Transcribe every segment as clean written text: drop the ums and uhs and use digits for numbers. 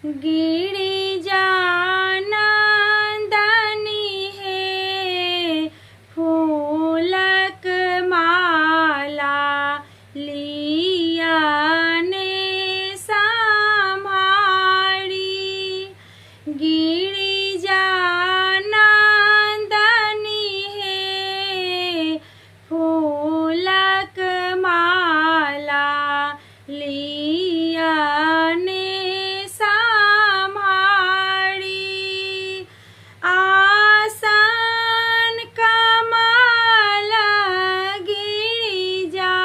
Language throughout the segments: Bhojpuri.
गिरिजा नंदनी है फूलक माला लिया ने संभारी। गिरिजा नंदनी है फूलक माला लिया ने आसन कमल गिरिजा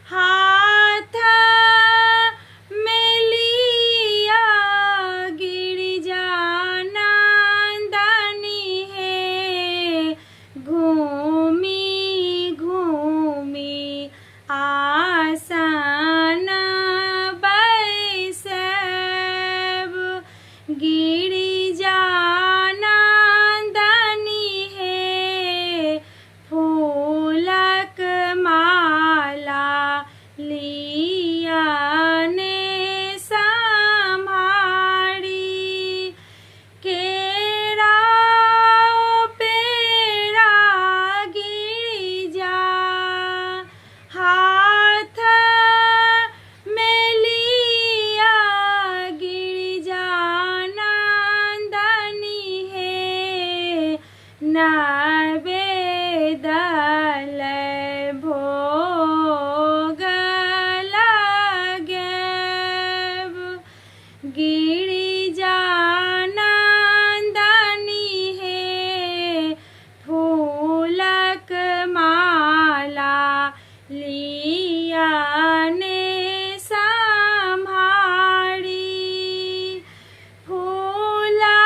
हाथ में लिया। गिरिजा नंदनी है घूमी घूमी आसन बैसब। गिरिजा नंदनी है फूलक माला लिया ने संभारी। केरा पेड़ा गिरिजा हाथ में लिया। गिरिजा नंदनी है नैवेद्य भोग लगेब। गिरिजा नंदनी है फूलक माला लिया ने संभारी। फूला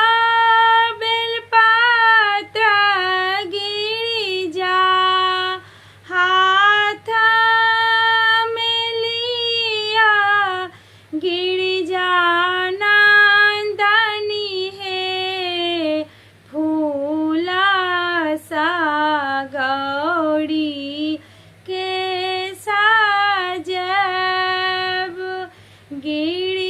बेलपत्र गिरिजा हाथ में लिया। गिरिजा नंदनी है फूला सा गौरी के साजब। गिरि